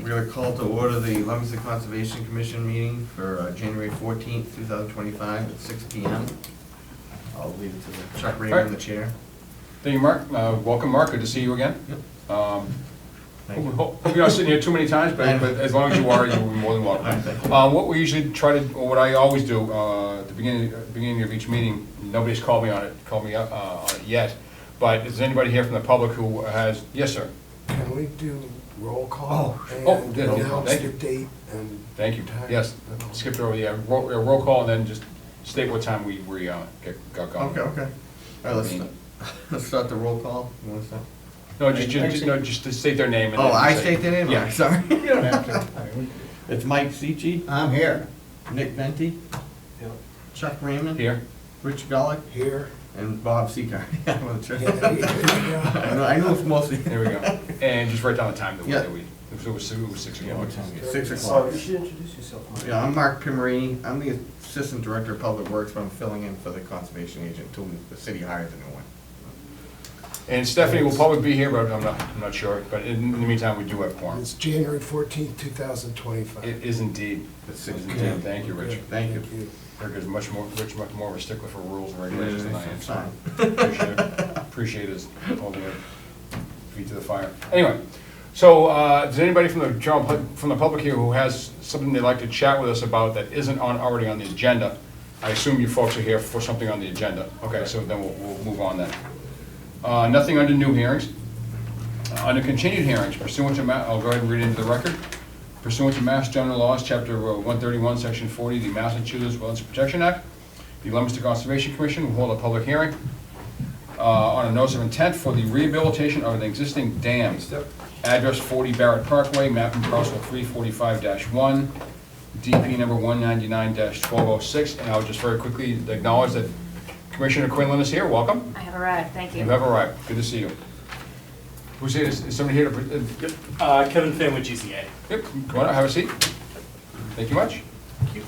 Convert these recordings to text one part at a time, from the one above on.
We're gonna call to order the Leominster Conservation Commission meeting for January 14th, 2025 at 6 p.m. I'll leave it to the Chuck Raymond, the chair. Thank you, Mark. Welcome, Mark. Good to see you again. Yep. Hope you're not sitting here too many times, but as long as you are, you're more than welcome. What we usually try to, or what I always do at the beginning of each meeting, nobody's called me on it yet, but is there anybody here from the public who has, yes, sir? Can we do roll call? Oh, yeah, announce thank the you. date and Thank you. time? Yes, skipped over the roll call and then just state what time we got going. Okay. All right, let's start the roll call. You want to start? No, just to state their name. And Oh, then I say- state the name? Yeah. Sorry. You don't have to. It's Mike Seachy. I'm here. Nick Venti. Yep. Chuck Raymond. Here. Rich Gullick. Here. And Bob Seacard. I wasn't sure. Yeah. I know it's mostly. There we go. And just write down the time Yeah. that we, it was 6 Yeah, again. what time is it? 6 Oh, o'clock. you should introduce yourself, Mike. Yeah, I'm Mark Pimarini. I'm the Assistant Director of Public Works, but I'm filling in for the conservation agent until the city hires a new one. And Stephanie will probably be here, but I'm not sure. But in the meantime, we do have quorum. It's January 14th, 2025. It is indeed. It's It 6 is p.m. indeed. Thank you, Rich. Thank you. Rick is much more of a stickler for rules and regulations than I am. So Fine. appreciate his holding it feet to the fire. Anyway, so does anybody from the public here who has something they'd like to chat with us about that isn't already on the agenda? I assume you folks are here for something on the agenda. Okay, so then we'll move on then. Nothing under new hearings. Under continued hearings, pursuant to, I'll go ahead and read it into the record. Pursuant to Mass General Laws, Chapter 131, Section 40, the Massachusetts Wetlands Protection Act, the Leominster Conservation Commission will hold a public hearing on a notice of intent for the rehabilitation of an existing dam. Address 40 Barrett Parkway, map and parcel 345-1, DP number 199-1206. And I'll just very quickly acknowledge that Commissioner Quinlan is here. Welcome. I have arrived, thank you. You have arrived. Good to see you. Who's here? Is somebody here to? Kevin Finn with GCA. Yep, come on, have a seat. Thank you much. Thank you.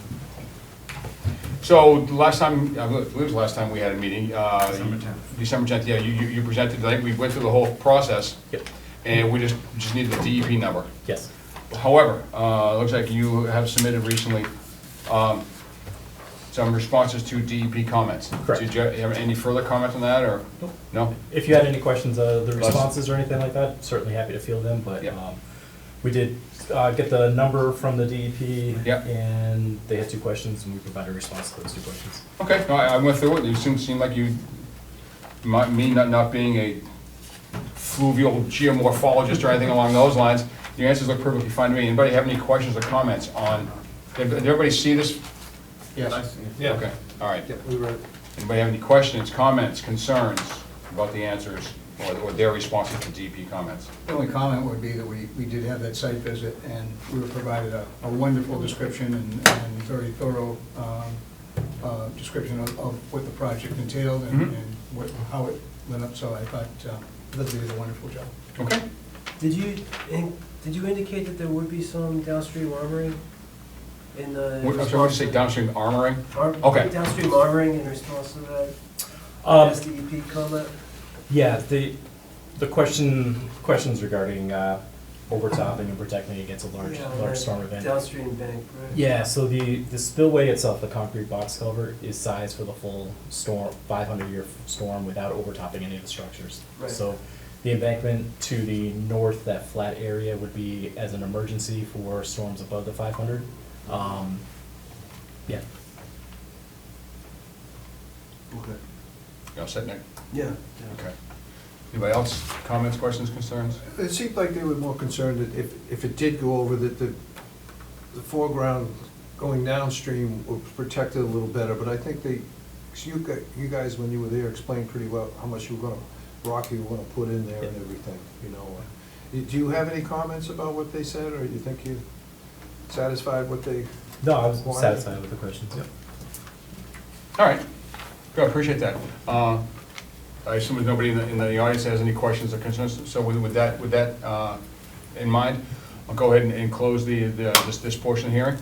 So the last time, I believe it was the last time we had a meeting. December 10th. December 10th, yeah, you presented, I think we went through the whole process. Yep. And we just need the DEP number. Yes. However, it looks like you have submitted recently some responses to DEP comments. Correct. Did you have any further comment on that, or? Nope. No? If you had any questions, the responses or anything like that, certainly happy to field them, but Yep. we did get the number from the DEP, Yep. and they had 2 questions, and we provided a response to those 2 questions. Okay, no, I went through it, you seemed like you, me not being a fluvial geomorphologist or anything along those lines, your answers look perfectly fine to me. Anybody have any questions or comments on, did everybody see this? Yes. I see. Yeah. Okay, all right. Yep, we read it. Anybody have any questions, comments, concerns about the answers or their responses to DEP comments? The only comment would be that we did have that site visit, and we were provided a wonderful description and very thorough description of what the project entailed and how it went up, so I thought that they did a wonderful job. Okay. Did you indicate that there would be some downstream armoring in the? I'm sorry, what did you say, downstream armoring? Okay. Downstream armoring in response to that SDEP comment? Yeah, the questions regarding overtopping and protecting against a large storm event. Downstream bank, right? Yeah, so the spillway itself, the concrete box culvert, is sized for the full storm, 500-year storm without overtopping any of the structures. Right. So the embankment to the north, that flat area, would be as an emergency for storms above the 500. Yeah. Okay. You all set, Nick? Yeah. Okay. Anybody else? Comments, questions, concerns? It seemed like they were more concerned that if it did go over, that the foreground going downstream was protected a little better, but I think you guys, when you were there, explained pretty well how much rock you were gonna put in there and everything, you know. Do you have any comments about what they said, or you think you're satisfied what they? No, I was wanted? satisfied with the questions, yeah. All right. Good, I appreciate that. I assume there's nobody in the audience that has any questions or concerns, so with that in mind, I'll go ahead and close this portion of the hearing.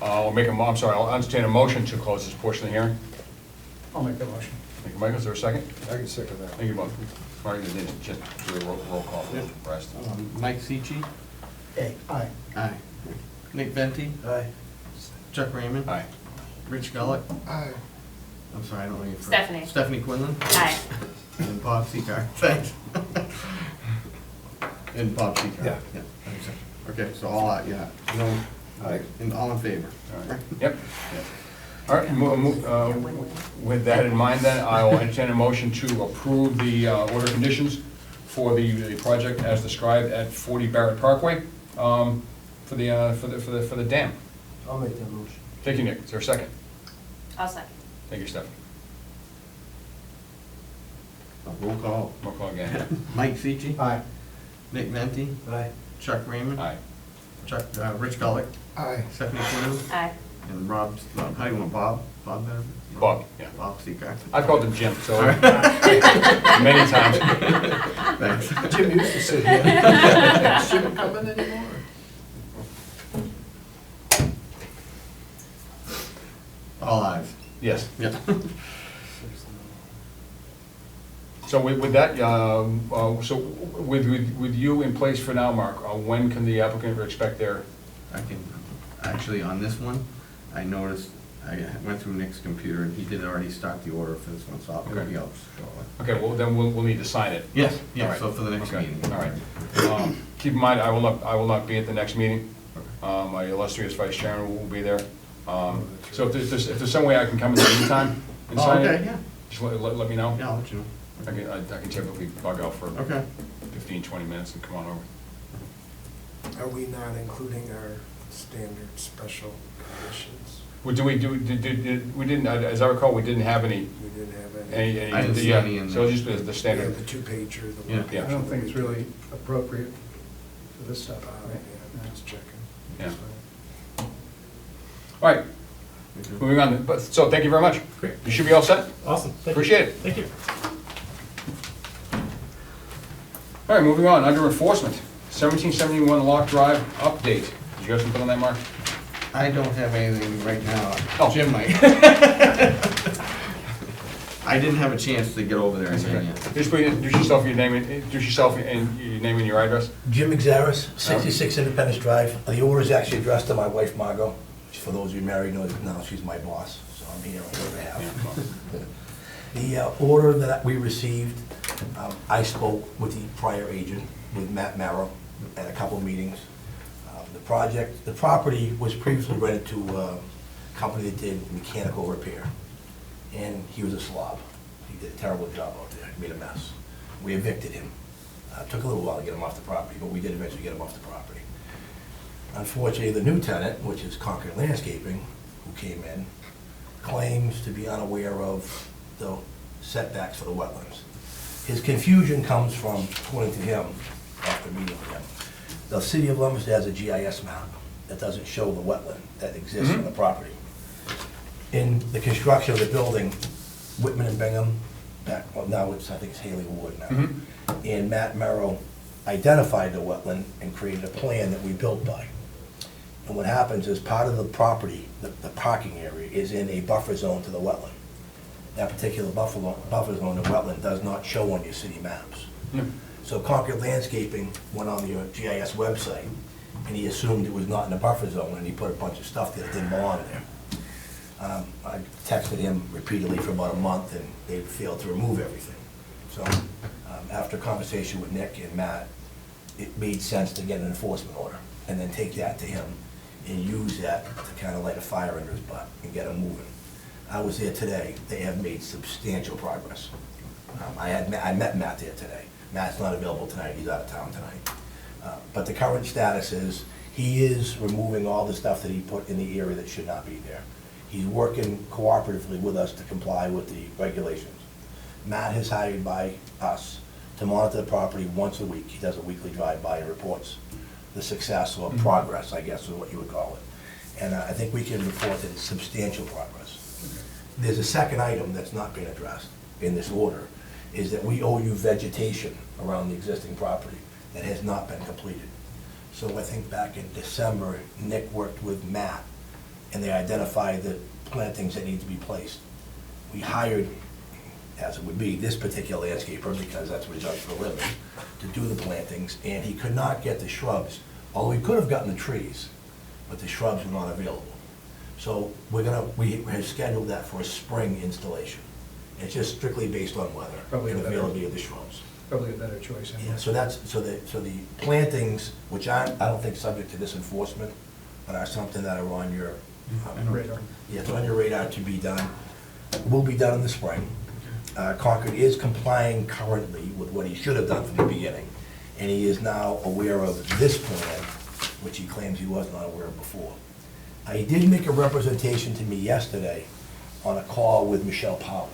I'll entertain a motion to close this portion of the hearing. I'll make that motion. Thank you, Michael. Is there a second? I can second that. Thank you both. Marty, you did just do a roll call for the rest. Mike Seachy. Aye. Aye. Nick Venti, Aye. Chuck Raymond. Aye. Rich Gulick. Aye. I'm sorry, I don't know your first. Stephanie. Stephanie Quinlan. Aye. And Bob Seacard, thanks. And Bob Seacard. Yeah. Thanks. Okay, so all out, yeah, no, and all in favor? All right. Yep. All right, with that in mind then, I will entertain a motion to approve the order conditions for the project as described at 40 Barrett Parkway for the dam. I'll make that motion. Thank you, Nick. Is there a second? I'll second. Thank you, Stephanie. Roll call. Roll call again. Mike Feechy. Aye. Nick Venti. Aye. Chuck Raymond. Aye. Rich Gulick. Aye. Stephanie Quinlan. Aye. And Rob, how do you want, Bob? Bob better? Bob, yeah. Bob Seacard. I've called him Jim, so many times. Thanks. Jim used to sit here. Is Jim coming anymore? All ayes. Yes. Yeah. So with that, so with you in place for now, Mark, when can the applicant expect their? I can, actually, on this one, I noticed, I went through Nick's computer, and he did already start the order for this one, so it'll Okay. be out shortly. Okay, well, then we'll need to sign it. Yes, All yeah, right. so for the next Okay, meeting. all right. Keep in mind, I will not be at the next meeting. My illustrious vice chairman will be there. So if there's some way I can come in the meantime and Oh, sign okay, it, yeah, just let me know. yeah, I'll let you know. I can typically bug out for Okay. 15, 20 minutes and come on over. Are we not including our standard special conditions? We didn't, as I recall, we didn't have any, We didn't have any? I didn't see any in so there. just the Yeah, standard. the two-pager, the Yeah. one. Yeah. I don't think it's really appropriate for this stuff, right? Yeah, just checking. Yeah. That's fine. All right, moving on, but, so thank you very much. Great. You should be all set. Awesome. Thank you. Appreciate it. Thank you. All right, moving on, under enforcement, 1771 Lock Drive update. Did you have something on that, Mark? I don't have anything right now. Oh. Jim might. I didn't have a chance to get over there again yet. Just please introduce yourself, your name and your address. Jim Exaris, 66 Independence Drive. The order is actually addressed to my wife Margot, which for those of you married know that now she's my boss, so I'm here on her behalf. The order that we received, I spoke with the prior agent, with Matt Marrow, at a couple meetings. The property was previously rented to a company that did mechanical repair, and he was a slob. He did a terrible job out there, he made a mess. We evicted him. Took a little while to get him off the property, but we did eventually get him off the property. Unfortunately, the new tenant, which is Concord Landscaping, who came in, claims to be unaware of the setbacks for the wetlands. His confusion comes from, according to him, after meeting with him, the city of Leominster has a GIS map that doesn't show the wetland that exists on the property. In the construction of the building, Whitman and Bingham, well, now I think it's Haley Ward now, and Matt Merrill identified the wetland and created a plan that we built by. And what happens is part of the property, the parking area, is in a buffer zone to the wetland. That particular buffer zone, the wetland, does not show on your city maps. So Concord Landscaping went on your GIS website, and he assumed it was not in the buffer zone, and he put a bunch of stuff that didn't belong there. I texted him repeatedly for about a month, and they failed to remove everything. So after a conversation with Nick and Matt, it made sense to get an enforcement order, and then take that to him, and use that to kind of light a fire under his butt and get him moving. I was there today. They have made substantial progress. I met Matt there today. Matt's not available tonight, he's out of town tonight. But the current status is, he is removing all the stuff that he put in the area that should not be there. He's working cooperatively with us to comply with the regulations. Matt is hired by us to monitor the property once a week. He does a weekly drive-by and reports the success or progress, I guess is what you would call it. And I think we can report that it's substantial progress. There's a second item that's not being addressed in this order, is that we owe you vegetation around the existing property that has not been completed. So I think back in December, Nick worked with Matt, and they identified the plantings that need to be placed. We hired, as it would be, this particular landscaper, because that's what he does for a living, to do the plantings, and he could not get the shrubs Although we could have gotten the trees, but the shrubs were not available. So we have scheduled that for a spring installation. It's just strictly based on weather Probably and a better- availability of the shrubs. Probably a better choice. anyway. Yeah, so the plantings, which I don't think subject to this enforcement, but are something that are on your, Radar. yeah, it's on your radar to be done, will be done in the spring. Concord is complying currently with what he should have done from the beginning, and he is now aware of this plan, which he claims he was not aware of before. He did make a representation to me yesterday on a call with Michelle Powell,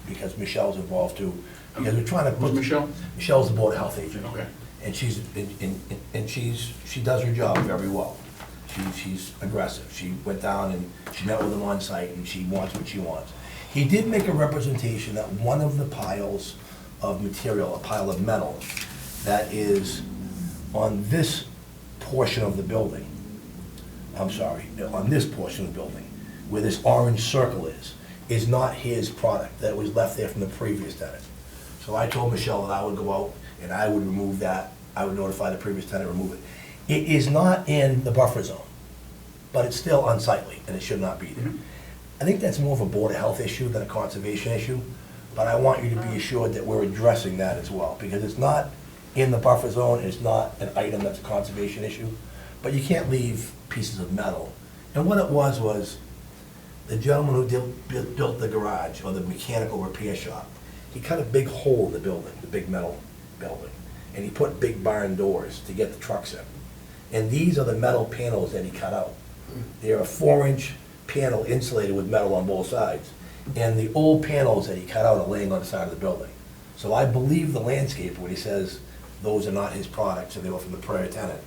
because Michelle's involved too, because we're trying to put. Who's Michelle? Michelle's the Board of Health agent. Okay. And she does her job very well. She's aggressive. She went down and she met with him on site, and she wants what she wants. He did make a representation that one of the piles of material, a pile of metal, that is on this portion of the building, I'm sorry, on this portion of the building, where this orange circle is not his product, that was left there from the previous tenant. So I told Michelle that I would go out and I would remove that, I would notify the previous tenant to remove it. It is not in the buffer zone, but it's still unsightly, and it should not be there. I think that's more of a Board of Health issue than a conservation issue, but I want you to be assured that we're addressing that as well, because it's not in the buffer zone, it's not an item that's a conservation issue, but you can't leave pieces of metal. And what it was the gentleman who built the garage, or the mechanical repair shop, he cut a big hole in the building, the big metal building, and he put big barn doors to get the trucks in. And these are the metal panels that he cut out. They're a 4-inch panel insulated with metal on both sides. And the old panels that he cut out are laying on the side of the building. So I believe the landscaper when he says those are not his products and they were from the prior tenant.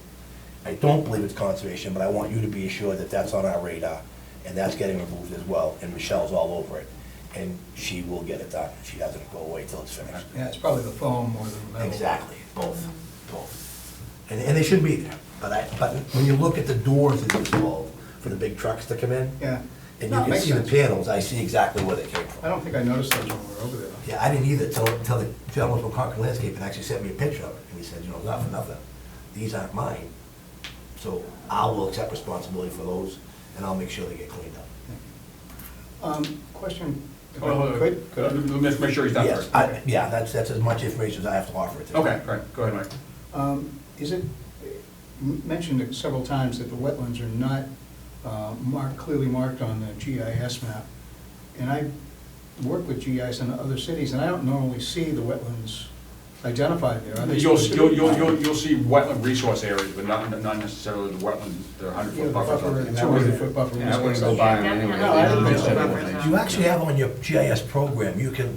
I don't believe it's conservation, but I want you to be assured that that's on our radar, and that's getting removed as well, and Michelle's all over it. And she will get it done. She doesn't go away till it's finished. Yeah, it's probably the foam more than the metal. Exactly, both. And they should be there, but when you look at the doors that are installed for the big trucks to come in, Yeah. and No, you can makes see the sense. panels, I see exactly where they came I from. don't think I noticed those when we were over there. Yeah, I didn't either, till the gentleman from Concord Landscape and actually sent me a picture of it, and he said, you know, not for nothing, these aren't mine, so I will accept responsibility for those, and I'll make sure they get cleaned up. Question, if Hold on, I could? Let's make sure he's done Yes, first. yeah, that's as much information as I have to offer it to. Okay, right, go ahead, Mike. Is it mentioned several times that the wetlands are not clearly marked on the GIS map? And I work with GIS in other cities, and I don't normally see the wetlands identified there. Are they You'll supposed to be? see wetland resource areas, but not necessarily the wetlands, they're 100-foot Yeah, the buffers. buffer, And that wouldn't- 200-foot buffer. Yeah, I wouldn't go by them anyway. No, I didn't think so. You actually have on your GIS program, you can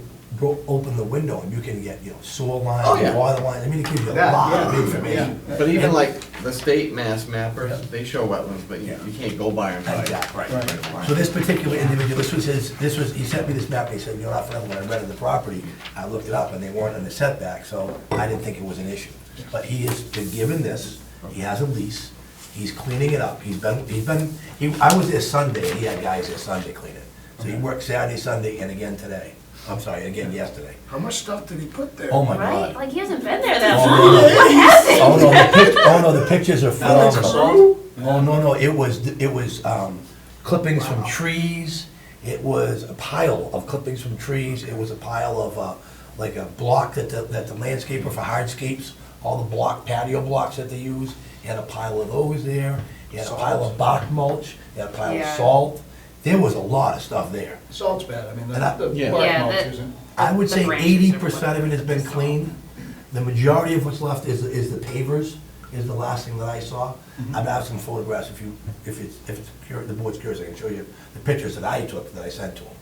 open the window and you can get, soil lines, Oh, yeah. water lines, I mean, it gives you a That, lot of yeah, information. yeah. But even like the state mass mappers, Yeah. they show wetlands, but you can't go by them. Exactly. Right. So this particular individual, he sent me this map, and he said, not for nothing, when I rented the property, I looked it up, and they weren't in the setback, so I didn't think it was an issue. But he has been given this, he has a lease, he's cleaning it up, I was there Sunday, and he had guys there Sunday cleaning. So he worked Saturday, Sunday, and again today. I'm sorry, again yesterday. How much stuff did he put there? Oh my Right? God. Like, he hasn't been there that Oh, long. no, no. What happened? Oh, no, the pictures are That's a phenomenal. song? Oh, no, it was clippings from trees, it was a pile of clippings from trees, it was a pile of, like a block that the landscaper for hardscapes, all the patio blocks that they use, he had a pile of those there, he had a pile of bark mulch, he had a pile of Yeah. salt, there was a lot of stuff there. Salt's bad, I mean, And I- the Yeah. bark Yeah, mulch that- isn't. I would The say branches are 80% of it what- has been cleaned. The majority of what's left is the pavers, is the last thing that I saw. I've got some photographs, if the board's curious, I can show you the pictures that I took, that I sent to them.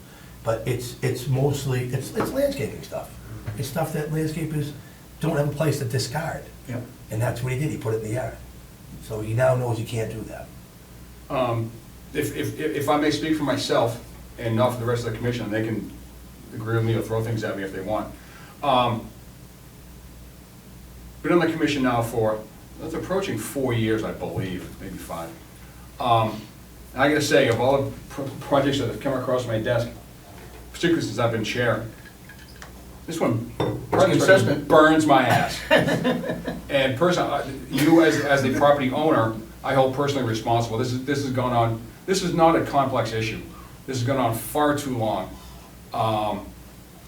But it's mostly, it's landscaping stuff. It's stuff that landscapers don't have a place to discard. Yep. And that's what he did, he put it in the yard. So he now knows he can't do that. If I may speak for myself, and not for the rest of the commission, and they can agree with me or throw things at me if they want. Been on the commission now for, it's approaching 4 years, I believe, maybe 5. And I gotta say, of all the projects that have come across my desk, particularly since I've been chair, This one consistent. burns my ass. And personally, you as the property owner, I hold personally responsible. This has gone on, this is not a complex issue. This has gone on far too long.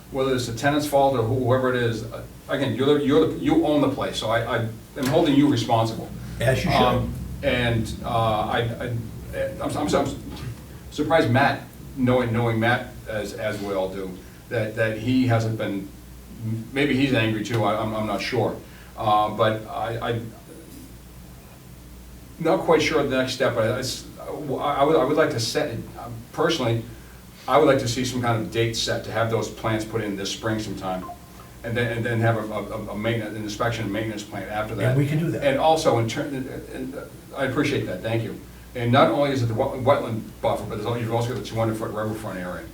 Whether it's the tenant's fault or whoever it is, again, you own the place, so I am holding you responsible. As you should. And I'm surprised Matt, knowing Matt as we all do, that he hasn't been, maybe he's angry too, I'm not sure. But I'm not quite sure the next step. I would like to set, personally, I would like to see some kind of date set to have those plants put in this spring sometime. And then have a maintenance, an inspection and maintenance plan after that. And we can do that. And also, I appreciate that, thank you. And not only is it the wetland buffer, but you've also got the 200-foot riverfront area.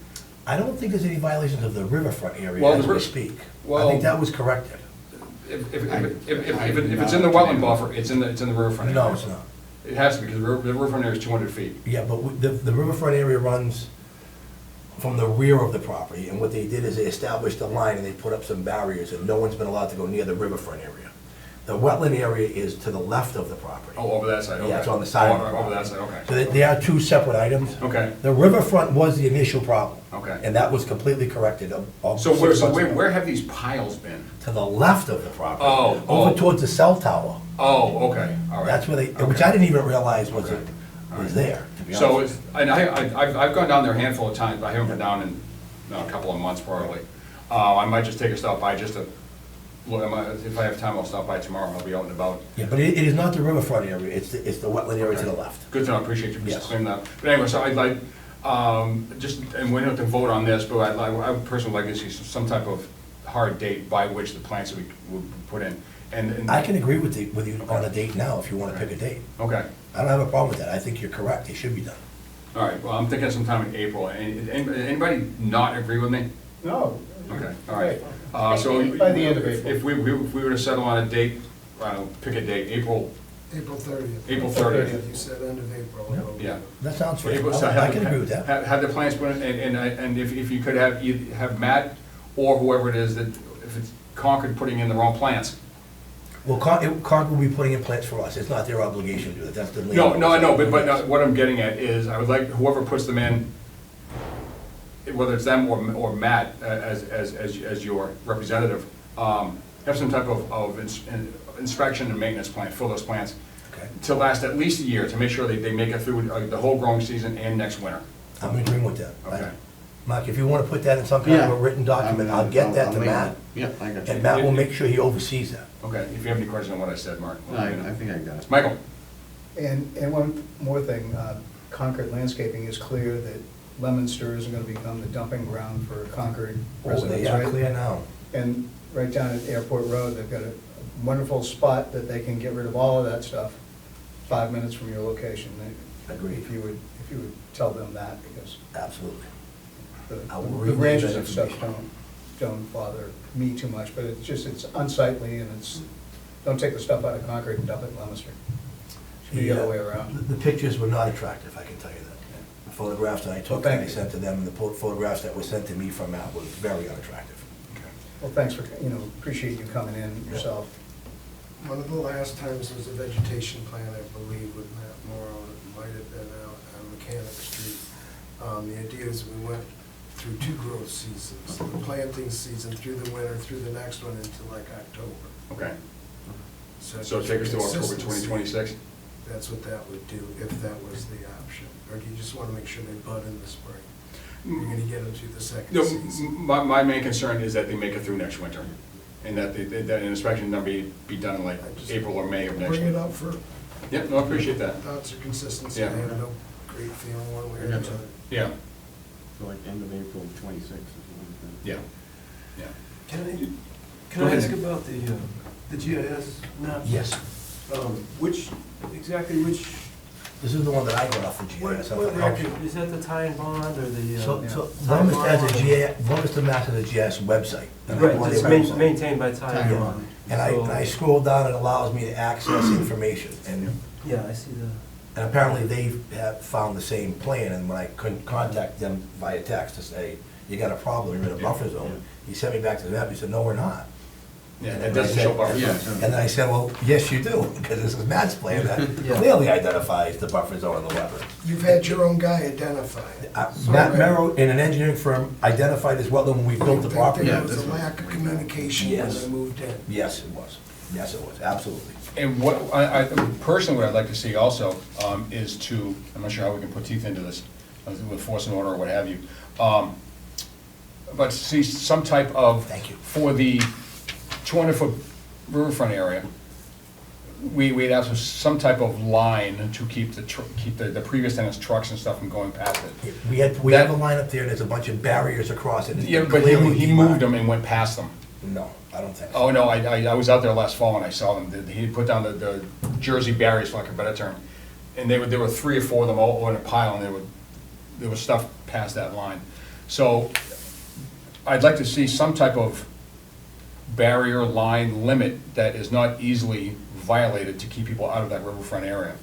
I don't think there's any violations of the riverfront area Well, as the we speak. I well- think that was corrected. If it's in the wetland buffer, it's in the riverfront area. No, it's not. It has to be, because the riverfront area is 200 feet. Yeah, but the riverfront area runs from the rear of the property, and what they did is they established a line and they put up some barriers, and no one's been allowed to go near the riverfront area. The wetland area is to the left of the property. Oh, over that side, okay. Yeah, it's on the side of the Over property. that side, okay. So they are two separate items. Okay. The riverfront was the initial problem. Okay. And that was completely corrected. So where have these piles been? To the left of the property. Oh, Over oh. towards the cell tower. Oh, okay, all right. That's where they, which Okay. I didn't even realize was, Okay. All was right. there, to be honest. So, with you. and I've gone down there a handful of times, but I haven't been down in a couple of months probably. I might just take a stop by just to, look, if I have time, I'll stop by tomorrow, I'll be out and about. Yeah, but it is not the riverfront area, it's the wetland area to the left. Good to know, appreciate you Yes. clearing that. But anyway, so I'd like, just, and we don't have to vote on this, but I would personally like to see some type of hard date by which the plants would be put in. And I can agree with you on a date now, if you wanna pick a date. Okay, I don't have a problem with that, I think you're correct, it should be done. all right, well, I'm thinking sometime in April. Anybody not agree with me? No. Okay, all right. So By the end of April. If we were to settle on a date, pick a date, April, April 30th. April 30th. You said end of April. Yeah. That sounds fair, April, so I can agree with that. Have the plans put in, and if you could have Matt or whoever it is that, if it's Concord putting in their own plants. Well, Concord will be putting in plants for us, it's not their obligation to do it, that's the. No, I know, but what I'm getting at is, I would like whoever puts them in, whether it's them or Matt as your representative, have some type of inspection and maintenance plan for those plants Okay. to last at least a year, to make sure they make it through the whole growing season and next winter. I'm agreeing with that. Okay. Mark, if you wanna put that in some kind of a Yeah. written document, I'll get that to make Matt, it. Yeah, I got you. and Matt will make sure he oversees that. Okay, if you have any questions on what I said, Mark. No, I think I got it. Michael? And one more thing, Concord Landscaping is clear that Leominster isn't gonna become the dumping ground for Concord Oh, residents, they are right? clear now. And right down at Airport Road, they've got a wonderful spot that they can get rid of all of that stuff, 5 minutes from your location. Agreed. If you would tell them that, because Absolutely. I will the relay branches that and stuff information. don't bother me too much, but it's unsightly, and don't take the stuff out of Concord and dump it in Leominster. Should be the other way around. The pictures were not attractive, I can tell you that. The photographs that I took, Well, and I thank you. sent to them, and the photographs that were sent to me from Matt was very unattractive. Well, thanks for, appreciate you coming in yourself. One of the last times was a vegetation plan, I believe, with Matt Morrow, and it might have been out on Mechanic Street. The idea is we went through 2 growth seasons, the planting season through the winter, through the next one into like October. Okay. So So take us to October consistency, 2026? That's what that would do, if that was the option. Or do you just want to make sure they bud in the spring? You're going to get them through the second No, season. my main concern is that they make it through next winter, and that an inspection not be done in like I just April or May of next Bring it year. up for Yeah, no, I appreciate that. thoughts or consistency. I Yeah. have no great feeling one way or I got the you. other. Yeah, So like end of April 26th or something like that. yeah, yeah. Can Go I ahead, ask Nick. about the GIS maps? Yes, Exactly which, this is the one that I got off the what GIS. I thought it helped you. record, is that the tie and bond or the? So, tie and Leominster has a bond? GIS, Leominster Mass has a GIS website. and I Right, go on it's their website. maintained by tie and Yeah. bond. And I So- scroll down, it allows me to access information, and Yeah, I see the, apparently they have found the same plan, and when I couldn't contact them via text to say, you got a problem, you're in a buffer zone, he sent me back to the map, he said, no, we're not. Yeah, And it then I doesn't said- show buffer Yeah. zone. And then I said, well, yes, you do, because this is Matt's plan that clearly identifies the buffer zone and the wetland. You've had your own guy identify it. Matt Merrow, in an engineering firm, identified this wetland when we built the property. There was a lack of communication when Yes. they moved in. Yes, it was. Yes, it was, absolutely. And what, I, personally, what I'd like to see also, is to, I'm not sure how we can put teeth into this, with force and order or what have you, but to see some type of. Thank you. For the 200-foot riverfront area, we'd have some type of line to keep the previous tenant's trucks and stuff from going past it. We have a line up there, and there's a bunch of barriers across it. Yeah, but Clearly he moved demarcated. them and went past them. No, I don't think so. Oh, no, I was out there last fall and I saw them. He put down the Jersey barriers, for lack of a better term. And there were 3 or 4 of them all in a pile, and there was stuff past that line. So I'd like to see some type of barrier line limit that is not easily violated to keep people out of that riverfront area.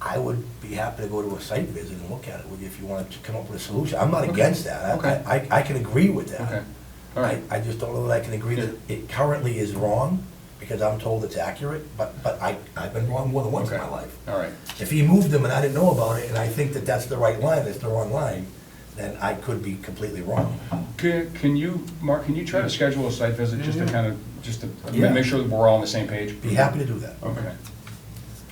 I would be happy to go to a site visit and look at it with you if you wanted to come up with a solution. I'm not against that. Okay. I can agree with that. Okay, all right. I just don't know that I can agree that it currently is wrong, because I'm told it's accurate, but I've been wrong more than once in my Okay. life. All right. If he moved them and I didn't know about it, and I think that that's the right line, that's the wrong line, then I could be completely wrong. Can you, Mark, can you try to schedule a site visit just to kind of, just to Yeah. make sure that we're all on the same page? Be happy to do that. Okay.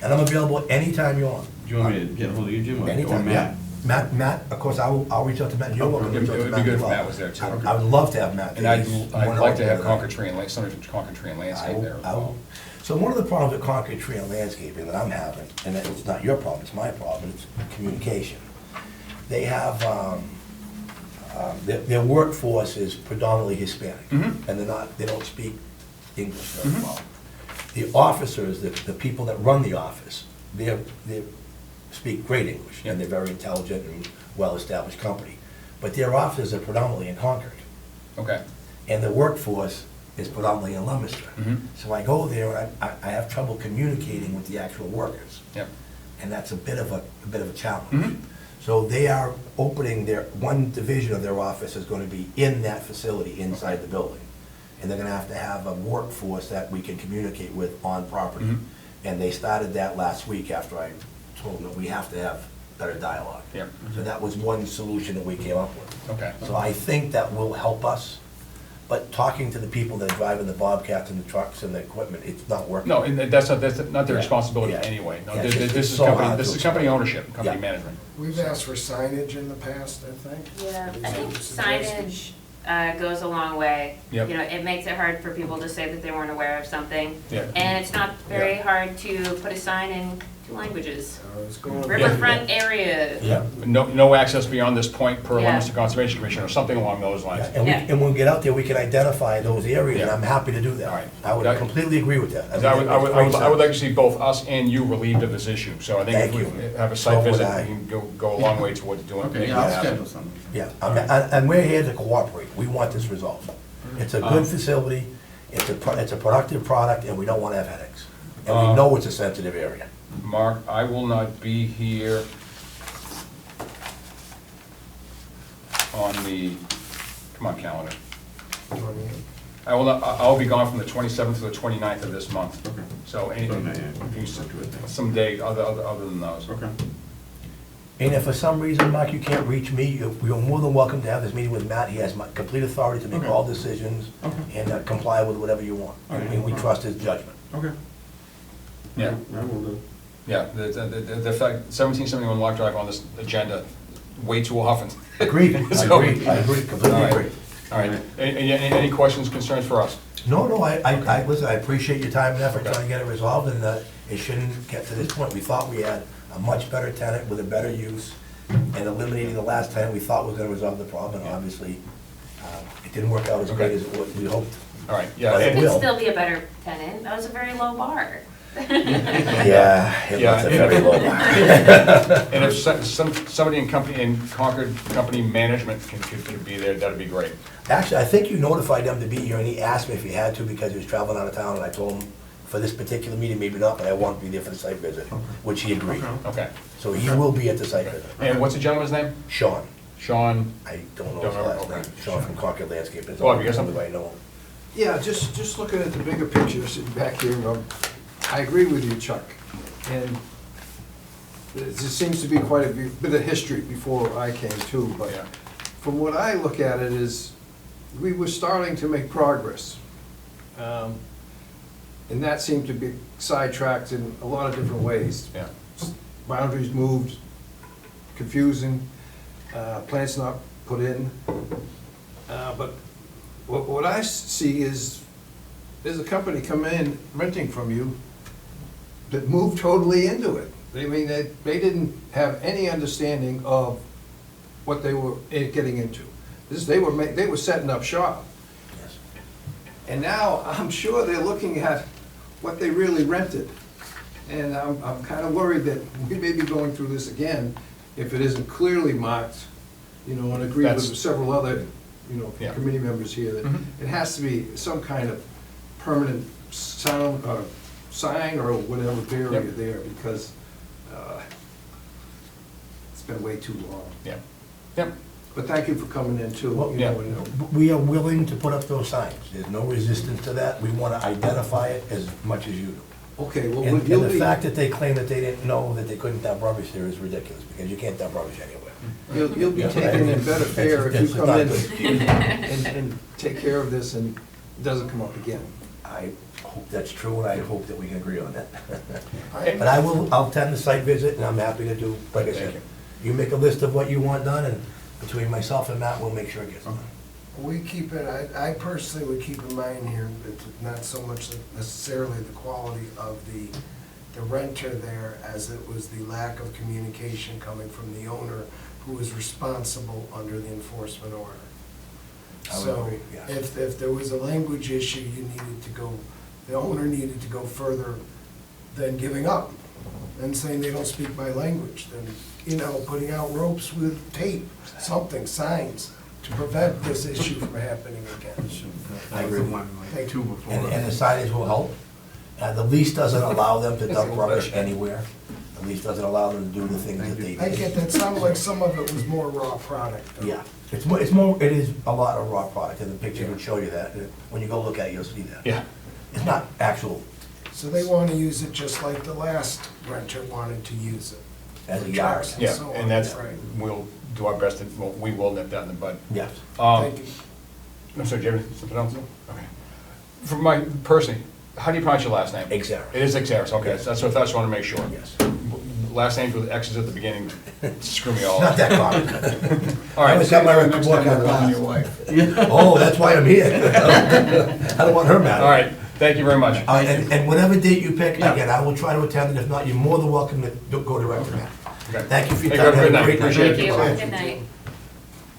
And I'm available anytime you want. Do you want me to get hold of you, Jim, or Anytime, yeah. Matt? Matt, of course, I'll reach out to Matt, and you're welcome to It reach out to would Matt be good as if well. Matt was there too. I would love to have Matt. And there. He's I'd one like to of have the- Concord Tree and, somebody from Concord Tree and Landscape there as well. So one of the problems with Concord Tree and Landscaping that I'm having, and it's not your problem, it's my problem, it's communication. They have, their workforce is predominantly Hispanic, Mhm. and they don't speak English very well. The officers, the people that run the office, they speak great English, and they're very intelligent and well-established company. But their offices are predominantly in Concord, Okay. and the workforce is predominantly in Leominster. Mhm. So I go there and I have trouble communicating with the actual workers, Yep. and that's a bit of a challenge. Mhm. So they are opening one division of their office is going to be in that facility inside the building. And they're going to have a workforce that we can communicate with on property. Mhm. And they started that last week after I told them that we have to have better dialogue. Yep. So that was one solution that we came up with. Okay. So I think that will help us, but talking to the people that are driving the Bobcats and the trucks and the equipment, it's not working. No, and that's not their Yeah. responsibility Yeah. anyway. No, Yeah, this it's this is so company, hard this to is company explain. ownership, company Yeah. management. We've asked for signage in the past, I think. Yeah, I Is think that suggested? signage goes a long way. Yep. You know, it makes it hard for people to say that they weren't aware of something. Yeah. And it's not very Yeah. hard to put a sign in 2 languages. It's going. Riverfront area. Yeah. No access beyond this point per Yeah. Leominster Conservation Commission, or something along those lines. And Yeah. when we get out there, we can identify those areas, and Yeah. I'm happy to do that. All right. I would That- completely agree with that. I would like to see. see both us and you relieved of this issue, so I think if Thank we you. have a So site would visit, I. we can go a long way towards doing. Okay, making yeah, I'll that happen. schedule something. Yeah, and we're here to cooperate. We want this resolved. It's a good facility, it's a productive product, and we don't want to have headaches. And we know it's a sensitive area. Mark, I will not be here on the, come on, calendar. I'll be gone from the 27th to the 29th of this month. Okay. So anything, some day other than those. Okay. And if for some reason, Mark, you can't reach me, you're more than welcome to have this meeting with Matt. He has my complete authority to make Okay. all decisions Okay. and comply with whatever you want. Okay. And we trust his judgment. Okay. Yeah. I will do. Yeah, the fact, 1771 Lock Drive on this agenda, way too often. Agreed, I So- agree, completely All right. agree. All right, any questions, concerns for us? No, listen, I appreciate your time and effort trying to get it resolved, and it shouldn't get to this point. We thought we had a much better tenant with a better use, and eliminating the last tenant we thought was gonna resolve the problem, and obviously, it didn't work out as great as we hoped. All right, yeah. But It and- could will. still be a better tenant. That was a very low bar. Yeah, it Yeah, was a and- very low bar. And if somebody in Concord Company Management could be there, that'd be great. Actually, I think you notified them to be here, and he asked me if he had to because he was traveling out of town, and I told him for this particular meeting, maybe not, but I want to be there for the site visit, which he agreed. Okay. So he will be at the site visit. And what's the gentleman's name? Sean. Sean, I don't know Don't his know, last okay. name. Sean from Concord Landscape. That's Bob, all you got something? I know. Yeah, just looking at the bigger picture, sitting back here, I agree with you, Chuck. And there seems to be quite a bit of history before I came too, but Yeah. from what I look at it is, we were starting to make progress. And that seemed to be sidetracked in a lot of different ways. yeah, Boundaries moved, confusing, plants not put in. But what I see is, there's a company come in renting from you that moved totally into it. I mean, they didn't have any understanding of what they were getting into. They were setting up shop. Yes. And now, I'm sure they're looking at what they really rented. And I'm kind of worried that we may be going through this again if it isn't clearly marked, and agreed with That's- several other, Yeah. committee members here, that Mhm. it has to be some kind of permanent sound, or sign, or whatever barrier Yep. there, because it's been way too long. yeah, yep. But thank you for coming in too. Well, yeah. We are willing to put up those signs. There's no resistance to that. We want to identify it as much as you do. Okay, well, And you'll the be, fact that they claim that they didn't know that they couldn't dump rubbish there is ridiculous, because you can't dump rubbish anywhere. you'll be Yeah. taken in better fare if you That's come not in good. and take care of this and it doesn't come up again. I hope that's true, and I hope that we can agree on that. I- But I'll attend the site visit, and I'm happy to do, like I Thank said, you. you make a list of what you want done, and between myself and Matt, we'll make sure it gets done. We keep it, I personally would keep in mind here, it's not so much necessarily the quality of the renter there, as it was the lack of communication coming from the owner, who was responsible under the enforcement order. I would So, agree, yes. if there was a language issue, you needed to go, the owner needed to go further than giving up and saying they don't speak my language, then, putting out ropes with tape, something, signs, to prevent this issue from happening again. I agree. Thank Two you. before. And the signage will help. The lease doesn't allow them to dump rubbish anywhere. The lease doesn't allow them to do the things that they I do. get that, sounded like some of it was more raw product, though. Yeah, it is a lot of raw product, and the picture would show you that. When you go look at it, you'll see that. Yeah, It's not actual So they want to use it just like the last renter wanted to use it. as a For yard. trucks yeah, so and on, that's, right. we'll do our best, we will nip that in the bud. Yes. Thank you. I'm sorry, Jeremy, something else? Okay. For my, personally, how do you pronounce your last name? Exaris. It is Exaris, okay, Yes. that's what I just wanted to make sure. Yes. Last names with X's at the beginning, screw me all Not up. that common. All I right, always got my book on glass. Oh, that's why I'm here. I don't want her mad. all right, thank you very much. And whatever date you pick, Yeah. again, I will try to attend it. If not, you're more than welcome to go direct to that. Okay. Thank you for your Hey, have time. a good night. great Appreciate Thank you, it. good night.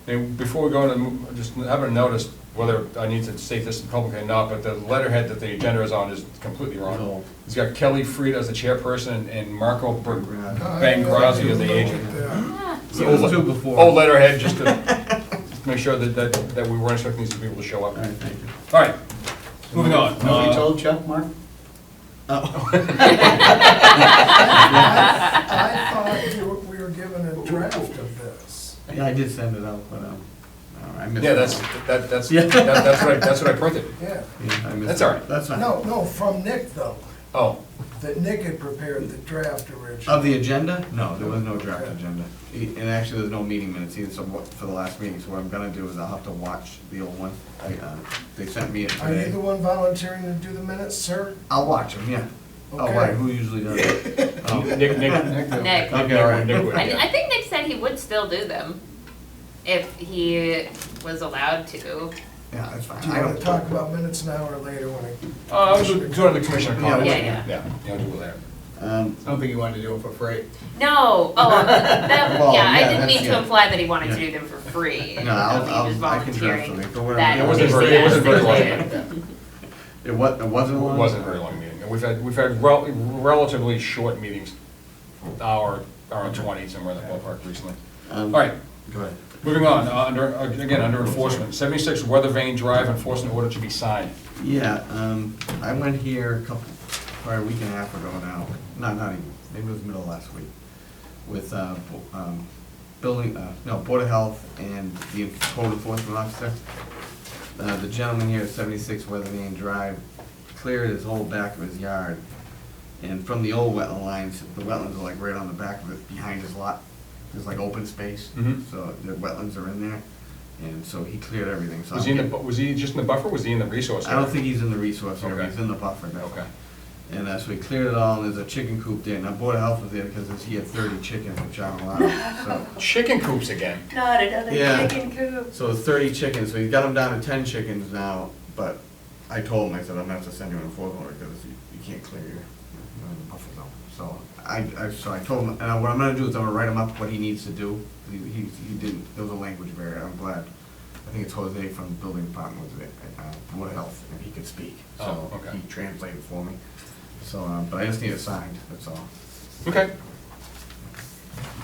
And before we go into, just haven't noticed whether I need to state this in public or not, but the letterhead that the agenda is on is completely wrong. No. It's got Kelly Fried as the chairperson and Marco Right. Bangrazzi as the agent. Ah, It's an It was old- two before. Old letterhead, just to make sure that we weren't expecting these people to show up. All right, thank you. All right, moving on. Know what you told Chuck, Mark? I thought we were given a draft of this. Yeah, I did send it out, but, I missed it. Yeah, that's what I printed. Yeah. Yeah, I missed That's it. all right. That's fine. No, from Nick, though, Oh, that Nick had prepared the draft originally. Of the agenda? No, there was no draft agenda. And actually, there's no meeting minutes either, so for the last meeting, so what I'm gonna do is I'll have to watch the old one. They sent me it Are you today. the one volunteering to do the minutes, sir? I'll watch them, yeah. Oh, Okay. why, who usually does it? Oh. Nick. Nick. Okay, all right. Nick would, I yeah. think Nick said he would still do them if he was allowed to. Yeah, that's fine. Do you I want don't to talk about minutes now or later when I? I was doing the commissioner comments. Yeah. Yeah, we'll do it later. I don't think you wanted to do it for free. No, that, Well, yeah, I yeah, didn't mean that's- to yeah. imply that he wanted to Yeah. do them for free. No, He was I can draft volunteering something for whatever. that It wasn't he very, it wasn't very long. asked Yeah. to do. It wasn't It long? wasn't a very long meeting. And we've had relatively short meetings, hour and 20, somewhere in the ballpark recently. All right, Go ahead. moving on, under enforcement, 76 Weather Vane Drive enforcement order to be signed. Yeah, I went here probably a week and a half ago now, not even, maybe it was middle of last week, with, Board of Health and the code enforcement officer. The gentleman here at 76 Weatherman Drive cleared his whole back of his yard. And from the old wetland lines, the wetlands are like right on the back of it, behind his lot. There's like open space, Mhm. so the wetlands are in there. And so he cleared everything, so. Was he was he just in the buffer, or was he in the resource I area? don't think he's in the resource area, Okay. he's in the buffer now. Okay. And so he cleared it all, and there's a chicken coop there. Now, Board of Health was there because he had 30 chickens, which aren't allowed, so. Chicken coops again. Not another Yeah. chicken coop. So it's 30 chickens, so he's got them down to 10 chickens now, but I told him, I said, I'm gonna have to send you an enforcement order because you can't clear your, the buffer zone. So I told him, and what I'm gonna do is I'm gonna write him up what he needs to do. He didn't, there was a language barrier, I'm glad. I think it's Jose from the building department was it, Board of Health, and he could speak. Oh, So okay. he translated for me. So, but I just need it signed, that's all. Okay.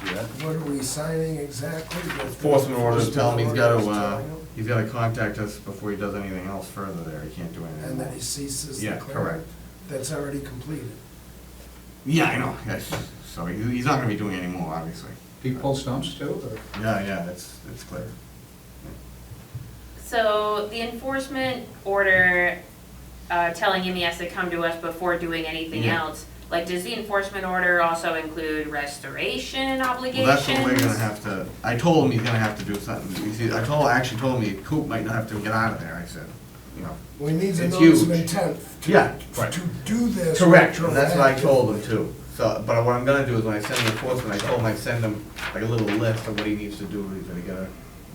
Do that. What are we signing exactly? Enforcement order, tell him Telling him? he's gotta contact us before he does anything else further there, he can't do anything And then more. he ceases the Yeah, clearing? correct. That's already completed. Yeah, I know, yes, so he's not gonna be doing any more, obviously. He pulled stumps too, or? Yeah, it's clear. So the enforcement order, telling him he has to come to us before doing anything Yeah. else, like, does the enforcement order also include restoration Well, obligations? that's what we're gonna have to, I told him he's gonna have to do something, you see, actually told him the coop might not have to get out of there, I said, you know. We need a It's notice of huge. intent Yeah, right. to do this. correct, and that's what I told him retroactively. too. So, but what I'm gonna do is when I send the enforcement, I told him I'd send him like a little list of what he needs to do, he's gonna get a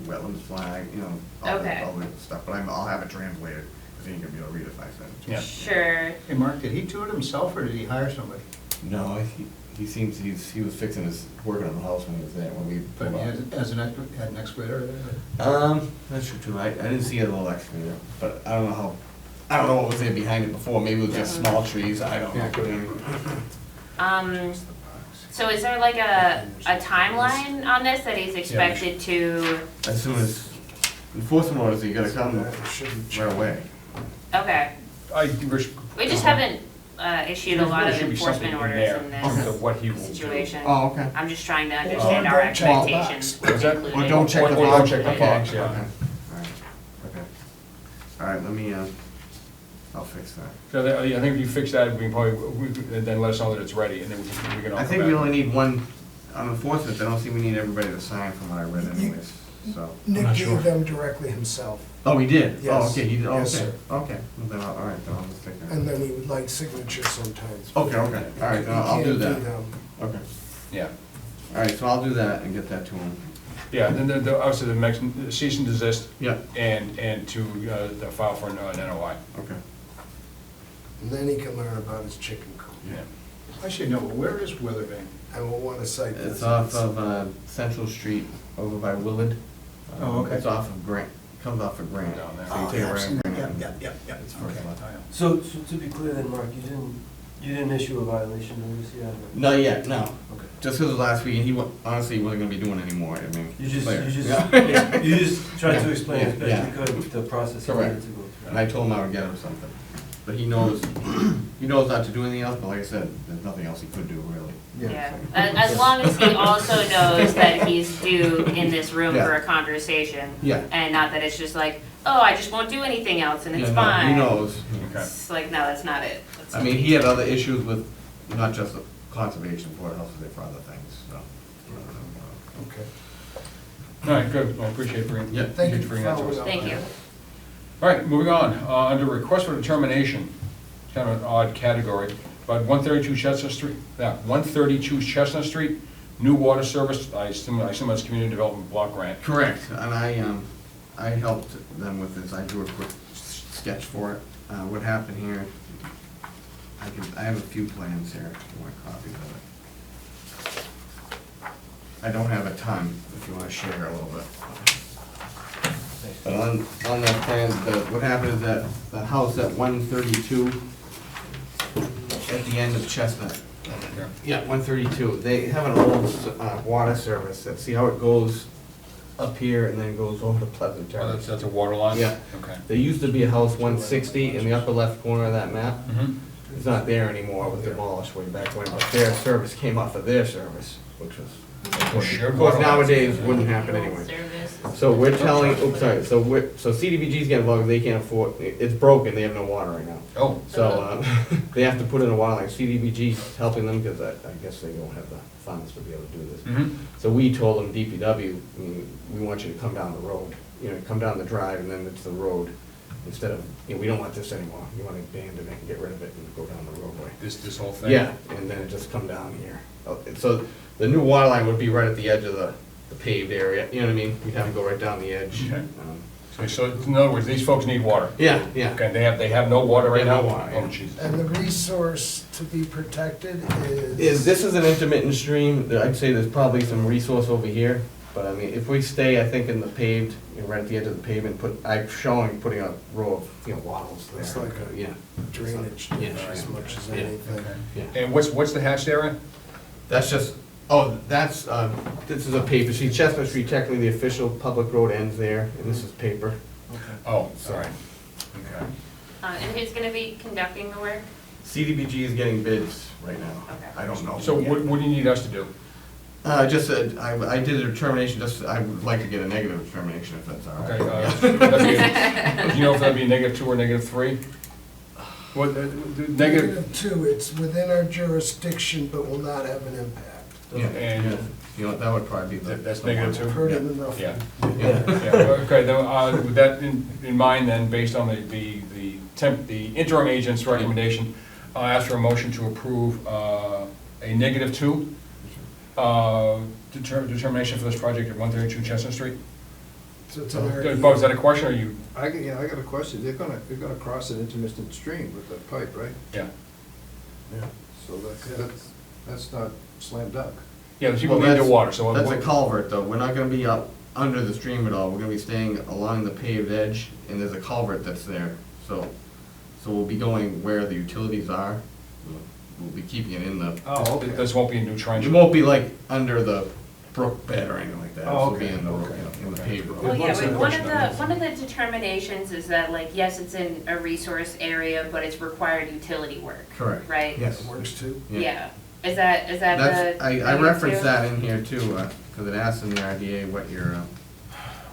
wetlands flag, you know, Okay. all the stuff, but I'll have it translated, because he ain't gonna be able to read it if I send it to him. Yeah. Sure. Hey, Mark, did he do it himself, or did he hire somebody? No, he seems, he was fixing his, working on the house when he was there, when we. But he had an excavator there? That's true too, I didn't see a little excavator, but I don't know what was there behind it before, maybe it was just small trees, I don't know. So is there like a timeline on this that he's expected to, As soon as enforcement orders, you gotta come That shouldn't right away. okay. We just haven't issued a lot of There should be something enforcement in orders there in of this what he will do. situation. Oh, okay. I'm just trying to understand our don't check the expectations box. What's that? included. Or don't check the Or don't box. check the Okay, box, yeah. okay. Alright, okay. Alright, let me, I'll fix that. So I think if you fix that, we can probably, then let us know that it's ready, and then we can all I come think we back. only need one, on enforcement, I don't think we need everybody to sign from what I read anyways, so. Nick not sure. gave them directly himself, Oh, he did? Oh, Yes. okay, he did, oh, Yes, okay, sir. okay. Well, then, all right, then I'll just take that. and then he would like signatures sometimes. Okay, okay, all right, then I'll do He that. can't them. Okay, Yeah, all right, so I'll do that and get that to him. yeah, then obviously the next, cease and desist, Yeah, and to the file for an NOI. okay. And then he can learn about his chicken coop. Yeah. Actually, no, but where is Weatherby? And we'll want to cite this. It's off of Central Street over by Willard. Oh, okay. It's off of Grant, comes off of Grant. Down there. So you Oh, take yeah, it I've right seen on that. Grant. Yeah. It's first one. So to be clear then, Mark, you didn't issue a violation notice yet? or- Not yet, no. Okay. Just because last week, and honestly, he wasn't gonna be doing any more, I mean. You clear. just Yeah. you just tried to explain as Yeah. best you could the process you Correct. needed to go through. And I told him I would get him something. But he knows not to do anything else, but like I said, there's nothing else he could do, really. Yeah, as long as he also knows that he's due in this room Yeah. for a conversation. Yeah. And not that it's just like, oh, I just won't do anything else and it's Yeah, no, fine. He knows. Okay. It's like, no, that's not it. That's I mean, he had other issues with, not just the conservation, Board of Health was there for other things, so. Okay. All right, good, well, appreciate bringing, Yeah. Thank you appreciate for bringing that to us. following up. Thank you. All right, moving on, under request for determination, it's kind of an odd category, but 132 Chestnut Street, 132 Chestnut Street, new water service, I assume that's community development block grant. Correct, and I helped them with this, I drew a quick sketch for it. What happened here, I have a few plans here, if you want copies of it. I don't have a ton, if you wanna share a little bit. But on that plan, what happened is that the house at 132, at the end of Chestnut, yeah, 132, they have an old water service, see how it goes up here and then goes over to Pleasant Oh, Terrace? that's a water line? Yeah. Okay. There used to be a house 160 in the upper left corner of that map. Mhm. It's not there anymore, it was demolished way back when, but their service came off of their service, which was Shared Of course, water lines. nowadays, wouldn't happen anyway. Service. So we're telling, oops, sorry, so CDBG's getting involved, they can't afford, it's broken, they have no water right now. Oh, So, they have to put in a water line, CDBG's helping them, because I guess they don't have the funds to be able to do this. mhm. So we told them, DPW, we want you to come down the road, come down the drive, and then it's the road, instead of, we don't want this anymore, you want to abandon it and get rid of it and go down the roadway. This whole thing? Yeah, and then it just come down here. So the new water line would be right at the edge of the paved area, you know what I mean? We'd have them go right down the edge. Okay. So in other words, these folks need water? Yeah, yeah. Okay, they have no water right They have now? no water, yeah. Oh, Jesus. And the resource to be protected This is an intermittent stream, I'd say there's probably some resource over here, but I mean, if we stay, I think, in the paved, right at the edge of the pavement, I'm showing putting a row of wattles there. It's like a Yeah. drainage ditch as much as Yeah. anything. Yeah. And what's the hatched area? That's just, this is a paper sheet, Chestnut Street, technically the official public road ends there, and this is paper. Oh, sorry. Okay. And who's gonna be conducting the work? CDBG is getting bids right now. Okay. I don't know. So what do you need us to do? Just, I did a determination, I would like to get a negative determination if that's all right. Okay, do you know if that'd be a -2 or -3? What, negative, -2, it's within our jurisdiction, but will not have an impact. Yeah, and that would probably be the. that's the one. -2? I've heard it enough. Yeah. Yeah. Yeah, okay, then, with that in mind, then, based on the interim agent's recommendation, I'll ask for a motion to approve a -2 determination for this project at 132 Chestnut Street. So it's an area. Bob, is that a question, or you? I got a question. They're gonna cross an intermittent stream with that pipe, right? Yeah. So that's not slam dunk. Yeah, the people Well, need their that's- water, so. That's a culvert, though, we're not gonna be up under the stream at all, we're gonna be staying along the paved edge, and there's a culvert that's there, so we'll be going where the utilities are, we'll be keeping it in the, Oh, okay. This won't be a new trench. it won't be like under the brook bed or anything like that, Oh, it'll be okay, in the, okay, in the okay. paved road. Well, yeah, What's but the one question? of the determinations is that, like, yes, it's in a resource area, but it's required utility work. Correct. Right? Yes. It works too. Yeah. Is that That's, the? I the referenced two? that in here too, because it asks in the RDA what your,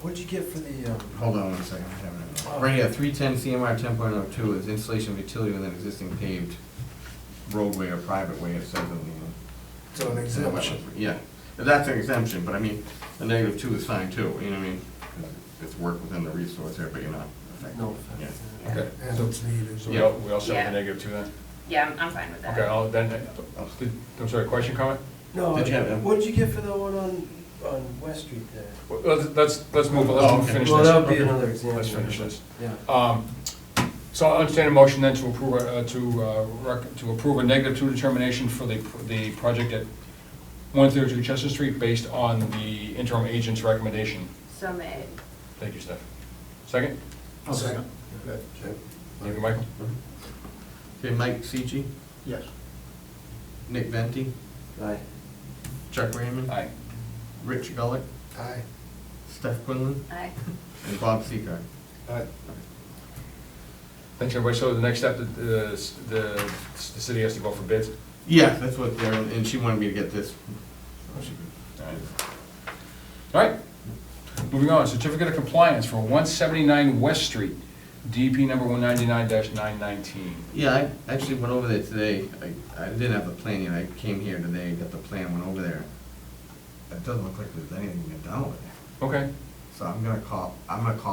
What'd you get for the, hold on one second, I have it. Right here, 310 CMR 10.02 is installation of utility within existing paved roadway or private way, it says in the. So an exemption. Yeah, that's an exemption, but I mean, the -2 is fine too, you know what I mean? It's work within the resource here, but you're not affected. no Yeah. offense. Okay. And it's needed. So Yeah. we all set Yeah. with the -2 then? Yeah, I'm fine with that. Okay, I'm sorry, question, comment? No, Did you have- what'd you get for the one on West Street there? Well, let's move, Oh, let's okay. finish this. Well, that would be Okay. another example. Let's finish this. Yeah. So I'll entertain a motion then to approve, to approve a -2 determination for the project at 132 Chestnut Street based on the interim agent's recommendation. So made. Thank you, Steph. Second? Second. Thank you, Michael. Okay, Mike Cici, Yes. Nick Venti, Aye. Chuck Raymond, Aye. Rich Gullet, Aye. Steph Quinlan, Aye. and Bob Seacard. Thanks, everybody. So the next step, the city has to go for bids? Yeah, that's what they're, and she wanted me to get this. All right, moving on, certificate of compliance for 179 West Street, DP number 199-919. Yeah, I actually went over there today. I didn't have the plan yet. I came here today, got the plan, went over there. It doesn't look like there's anything to get done over there. Okay, So I'm gonna call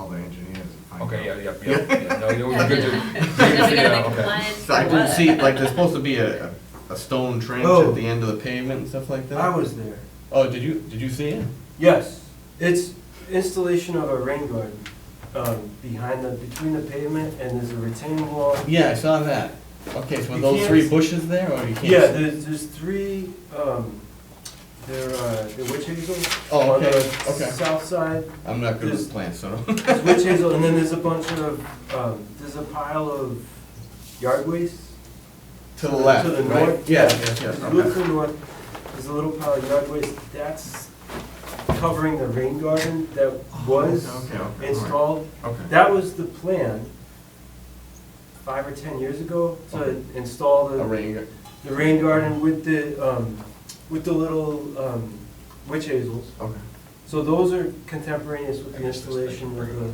the engineers and find out. okay, yeah, no, it would be good to Is it figure it gonna out, be okay. compliant So I for didn't what? see, like, there's supposed to be a stone trench Oh. at the end of the pavement and stuff like that? I was there. Oh, did you see it? Yes, it's installation of a rain garden, between the pavement and there's a retaining wall. Yeah, I saw that. Okay, so are You those can't 3 s- bushes there, or you can't? Yeah, see- there's three, they're witch hazel. Oh, okay, On the okay. south side, I'm not good there's- with plants, so. there's witch hazel, and then there's a bunch of, there's a pile of yard waste. To the left, To the right? north. Yes, yes, yes, If you look to okay. the north, there's a little pile of yard waste, that's covering the rain garden that was Okay, okay, all right. installed. Okay. That was the plan 5 or 10 years ago, to install A rain, the rain garden with the little witch hazels. Okay. So those are contemporaneous with the installation of the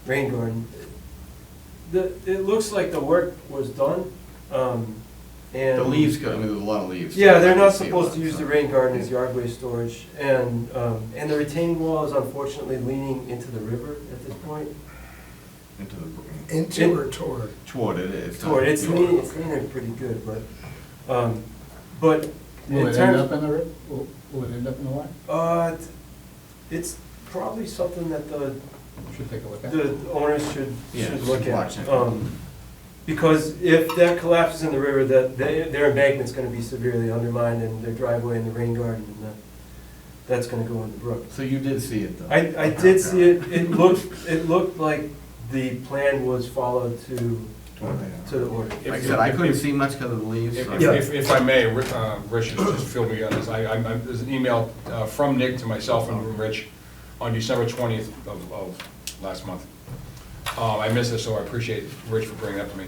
rain garden. It looks like the work was done, and. The leaves, I mean, there's a lot of leaves. Yeah, they're I not can see a supposed lot to of use the stuff. rain garden as yard waste storage, and the retaining wall is unfortunately leaning into the river at this point. Into the, Into or toward? toward it is. Toward, it's leaning pretty good, but Will in it end terms, up in the, will it end up in the what? it's probably something that Should take a look at. the owners should Yeah, look should watch at. it. Because if that collapses in the river, their embankment's gonna be severely undermined, and their driveway and the rain garden, and that's gonna go in the brook. So you did see it though? I did see it, it looked like the plan was followed to the order. Like I said, I couldn't see much because of the leaves. so- If I may, Rich, just fill me in, there's an email from Nick to myself and Rich on December 20th of last month. I missed this, so I appreciate Rich for bringing it up to me.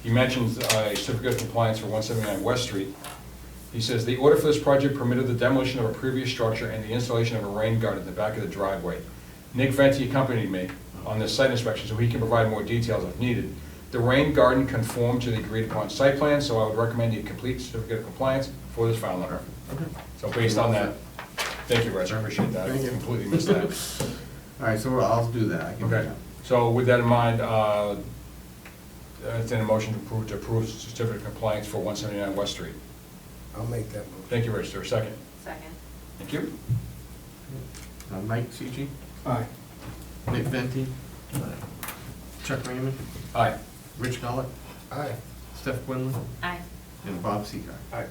He mentions a certificate of compliance for 179 West Street. He says, "The order for this project permitted the demolition of a previous structure and the installation of a rain garden at the back of the driveway. Nick Venti accompanied me on this site inspection, so he can provide more details if needed. The rain garden conformed to the agreed-upon site plan, so I would recommend a complete certificate of compliance for this file number." So based on that, thank you, Rich, I appreciate that. Thank you. Completely missed that. All right, so I'll do that. I can do Okay, that. so with that in mind, entertain a motion to approve certificate of compliance for 179 West Street. I'll make that motion. Thank you, Rich, there a second? Second. Thank you. Mike C.G., Aye. Nick Venti, Chuck Raymond, Aye. Rich Gullett, Aye. Steph Quinlan, Aye. and Bob Seeger. Aye.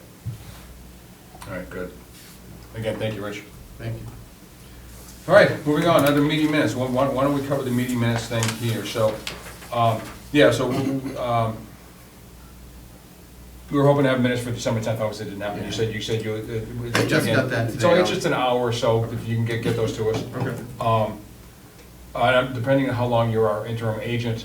All right, good. Again, thank you, Rich. Thank you. All right, moving on, other meeting minutes. Why don't we cover the meeting minutes thing here? So, yeah, so we were hoping to have minutes for December 10th, obviously it didn't happen. You said you. I just got that So today. it's just an hour or so, if you can get those to us. Okay. Depending on how long you're our interim agent,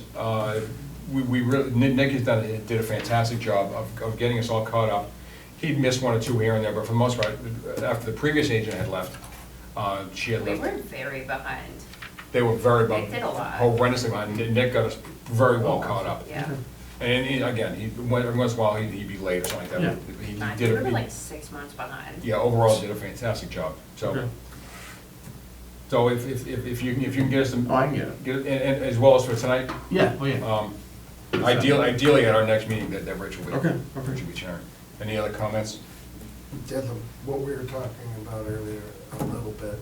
we really, Nick did a fantastic job of getting us all caught up. He'd missed one or two here and there, but for the most part, after the previous agent had left, she had We left. were very behind. They were very They did a lot. horrendously behind. Nick got us very well caught up. Yeah. And again, every once in a while, he'd be late or something like that. Yeah. He I did think we it. were like 6 months behind. Yeah, overall, did a fantastic job. So, Okay. so if you can get us some. Oh, I can get it. And as well as for tonight, Yeah, oh, yeah. ideally at our next meeting, that Rich will be. Okay, Rich okay. will be chairing. Any other comments? Dylan, what we were talking about earlier a little bit,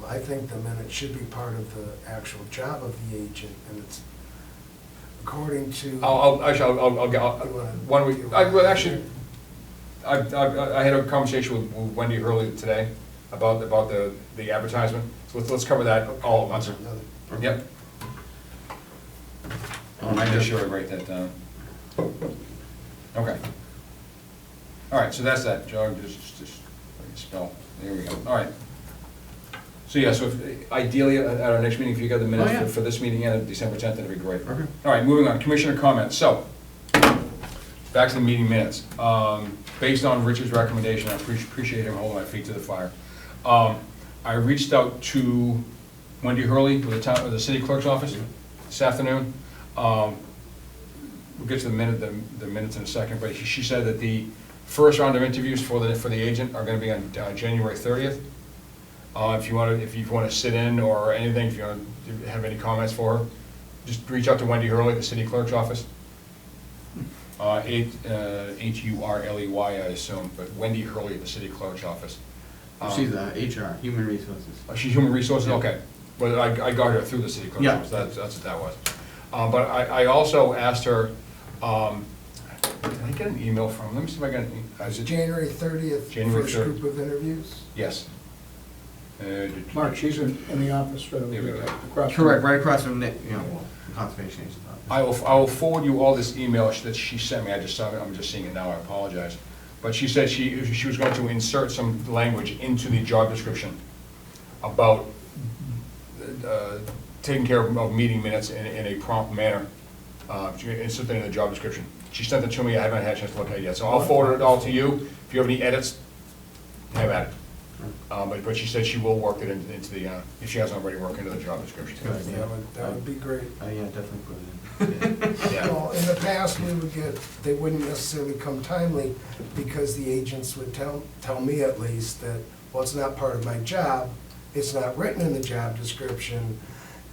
I think the minute should be part of the actual job of the agent, and it's according to. I'll one week, well, actually, I had a conversation with Wendy Hurley today about the advertisement, so let's cover that all at once. Another- Yep. I Make just- sure I write that down. Okay. All right, so that's that, Joe, just spell, there we go, all right. So yeah, so ideally, at our next meeting, if you got the minutes Oh, yeah. for this meeting and December 10th, that'd be great. Okay. All right, moving on, commissioner comments, so, back to the meeting minutes. Based on Richard's recommendation, I appreciate him holding my feet to the fire. I reached out to Wendy Hurley with the city clerk's office this afternoon. We'll get to the minutes in a second, but she said that the first round of interviews for the agent are gonna be on January 30th. If you want to sit in or anything, if you want to have any comments for her, just reach out to Wendy Hurley, the city clerk's office. Hurley, I assume, but Wendy Hurley at the city clerk's office. She's HR, Human Resources. She's human resources, Yeah. okay. Well, I got her through the city clerk's Yeah. office, that's what that was. But I also asked her, did I get an email from, let me see if I got an email. Is it January 30th, January first 30th. group of interviews? Yes. Mark, she's in the office right over There we there, go. across. from- Correct, right across from Nick, Conservation Agent's office. I will forward you all this email that she sent me, I just saw it, I'm just seeing it now, I apologize. But she said she was going to insert some language into the job description about taking care of meeting minutes in a prompt manner. She insert that in the job description. She sent it to me, I haven't had a chance to look at it yet, so I'll forward it all to you. If you have any edits, have at it. But she said she will work it into the, if she hasn't already worked into the job description. That would be great. Yeah, definitely put it in. Yeah. Well, in the past, we would get, they wouldn't necessarily come timely because the agents would tell me at least that, well, it's not part of my job, it's not written in the job description,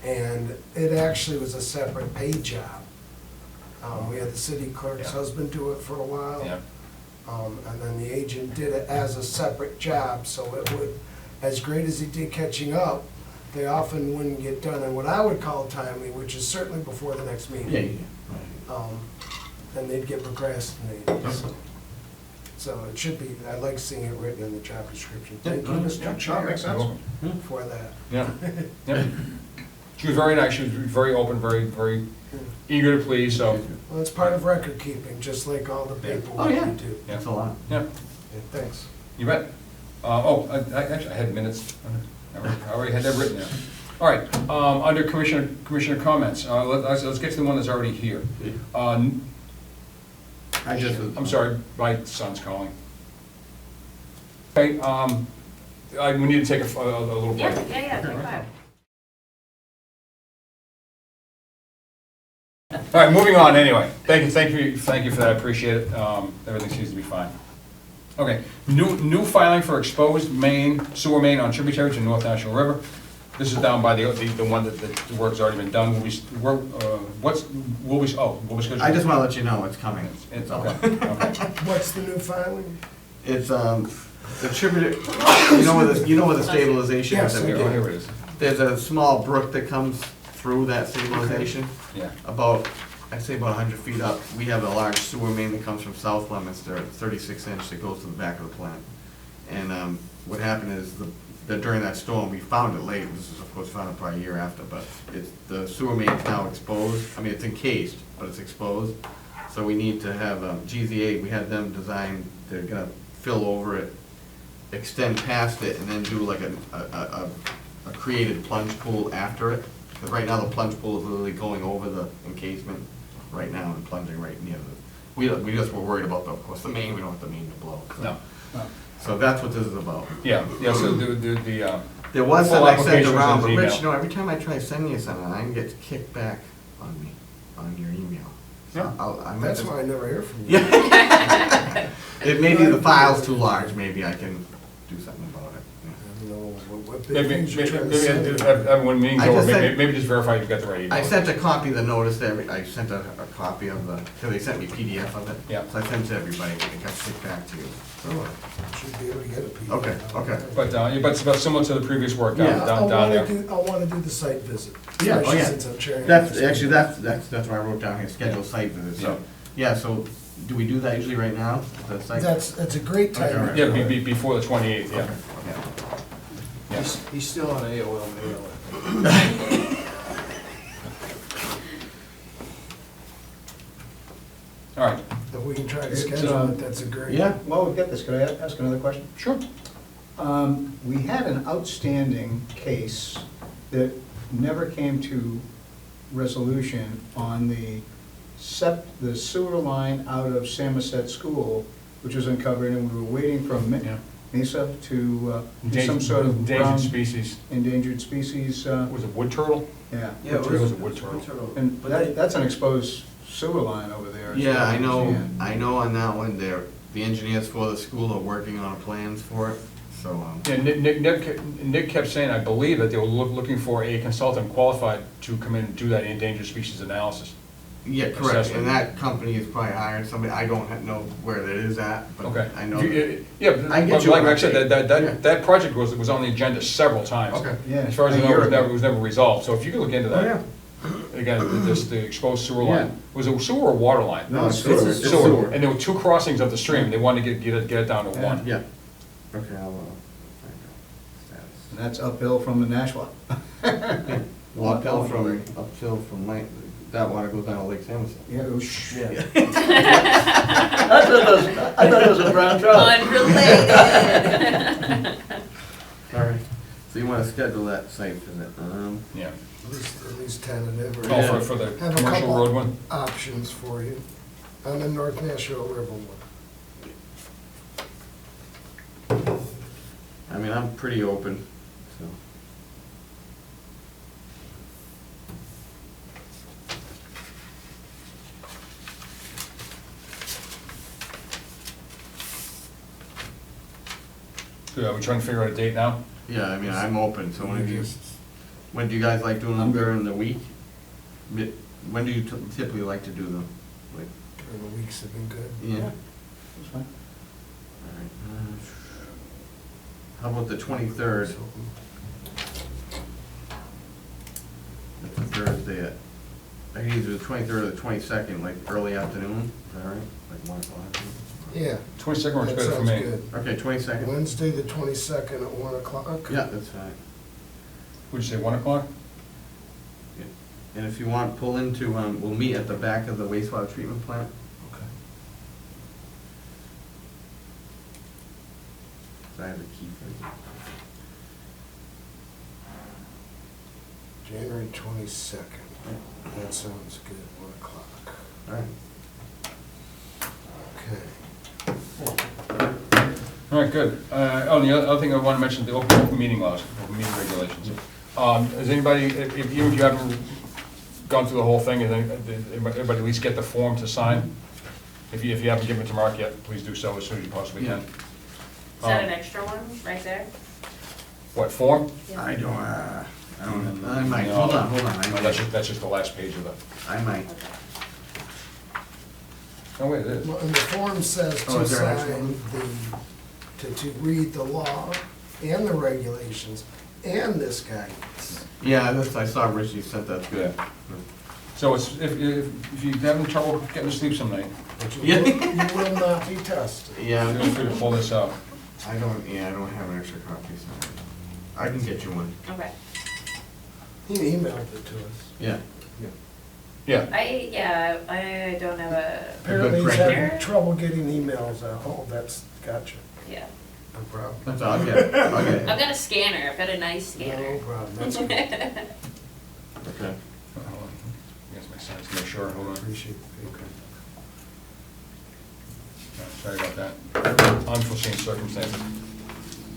and it actually was a separate paid job. We had the city clerk's Yeah. husband do it for a while. Yeah. And then the agent did it as a separate job, so it would, as great as he did catching up, they often wouldn't get done in what I would call timely, which is certainly before the next meeting. Yeah. And they'd get procrastinated, so it should be, I like seeing it written in the job description. Thank you, Yeah, Mr. Chair. makes You're sense. welcome. For that. Yeah, yeah. She was very nice, she was very open, very eager to please, so, Well, it's part of record keeping, just like all the Yeah. paperwork Oh, yeah. you do. yeah, That's a lot. yeah, Yeah, thanks. you bet. Actually, I had minutes, I already had that written there. All right, under commissioner comments, let's get to the one that's already here. I just. I'm sorry, my son's calling. Okay, we need to take a little break. Yeah, take 5. All right, moving on anyway. Thank you for that, I appreciate it. Everything seems to be fine. Okay, new filing for exposed sewer main on tributary to North National River. This is down by the one that the work's already been done. Will we schedule? I just wanna let you know it's coming. It's, all. okay, okay. What's the new filing? It's, the tributary, you know where the stabilization is? Yes, I Oh, do. here it is. There's a small brook that comes through that stabilization. Yeah. About, I'd say about 100 feet up. We have a large sewer main that comes from South Leominster, 36 inch, that goes to the back of the plant. And what happened is that during that storm, we found it late. This is of course found it probably a year after, but the sewer main is now exposed. I mean, it's encased, but it's exposed. So we need to have GZA, we had them design, they're gonna fill over it, extend past it, and then do like a created plunge pool after it. Because right now the plunge pool is literally going over the encasement right now and plunging right near the, we just were worried about of course, the main, we don't want the main to blow. So. No. So that's what this is about. Yeah, so the There was full some I sent application was around, in but the Rich, email. you know, every time I try sending you something, I can get kicked back on me, on your email. So Yeah. I might That's just- why I never hear from you. Yeah. It may be the file's too large, maybe I can do something about it. I don't know what big maybe things you're trying to say. when meeting's I over, just said- maybe just verify you've got the right email. I sent a copy of the notice to I sent a copy of the, because they sent me PDF of it. Yeah. So I sent it to everybody, it got kicked back to you. So, Should be able to get a PDF. Okay, okay. But it's about similar to the previous work Yeah, down there. I wanna do the site visit. Yeah, oh, especially yeah. Since I'm chairing. That's, actually, that's what I wrote down here, schedule site visit, so, Yeah. yeah, so, do we do that usually right now? The site- That's a great Okay, all time. right. Yeah, before the 28th, yeah. Okay, yeah. Yeah. He's still on AOL mail. All right, If we can try to It's, schedule it, that's a great. Yeah. While we've got this, could I ask another question? sure. We had an outstanding case that never came to resolution on the sewer line out of Samoset School, which was uncovered, and we were waiting for Yeah. Mesa to do some sort of Endangered ground species. endangered species, Was it wood turtle? yeah. Yeah, it It was a wood turtle. And that's an exposed sewer line over there. as Yeah, far as I know, understand. I know on that one, the engineers for the school are working on plans for it, so, Yeah, Nick kept saying, I believe, that they were looking for a consultant qualified to come in and do that endangered species analysis. yeah, correct, Assessment. and that company is probably hiring somebody, I don't know where that is at, but Okay. I know. Yeah, I get but you like on I said, that. that project was on the agenda several times. Okay. Yeah. As far as I a know, year it ago. was never resolved, so if you could look into Oh, yeah. that. Again, the exposed sewer Yeah. line. Was it sewer or water line? No, it's sewer. sewer. It's sewer. And there were two crossings of the stream, they wanted to get it down to Yeah. one. Yeah, okay, I'll, find And that's uphill from the Nashua. out. Well, uphill from that water goes down to Lake Samuelson. Yeah, it was, yeah. I thought it was a brown trout. Unrelated. All right, so you wanna schedule that site visit, Yeah. At least tentative. or- Oh, for the Have a commercial couple road one? Options for you on the North Nashua River one. I mean, I'm pretty open, so. Good, are we trying to figure out a date now? Yeah, I mean, I'm open, so when You you, just- when do you guys like doing them I'm good. during the week? When do you typically like to do them? Like, During the weeks have been good. yeah? That's fine. Alright, how about the 23rd? That's a Thursday. I can either the 23rd or the 22nd, like early afternoon, is that all right? Like 1 o'clock? Yeah. 22nd works that better for sounds me. good. Okay, 22nd? Wednesday, the 22nd at 1 o'clock? Yeah, that's fine. Would you say 1 o'clock? Yeah. And if you want, pull into, we'll meet at the back of the wastewater treatment plant. Okay. I have a key for you. January 22nd. That sounds good, 1 o'clock. All right. Okay. All right, good. Oh, the other thing I want to mention, the open meeting laws, open meeting regulations. Has anybody, even if you haven't gone through the whole thing, did everybody at least get the form to sign? If you haven't given it to Mark yet, please do so as soon as you possibly can. Is that an extra one, right there? What, form? I don't know. I might, hold on, I No, might. that's just the last page of the, I might. Okay. oh, wait, it is. Well, and the form says Oh, to is there an extra sign to read the law and the regulations and this guidance. Yeah, I saw Richie sent that to Yeah. So it's, if you're having trouble getting to sleep some night, But Yeah. you will not be tested. Yeah, feel free to pull this out. I don't have an extra copy, so I can get you one. Okay. He emailed it to us. Yeah. Yeah, I don't have a, Apparently he's printer. having trouble getting emails out. Oh, that's, gotcha. yeah. No problem. That's all, I'll get it. I'll get it. I've got a scanner, I've got a nice scanner. No problem, that's good. Okay. hold on. I guess my son's make sure, hold on. Appreciate the Okay. Sorry about that. Unforeseen circumstances.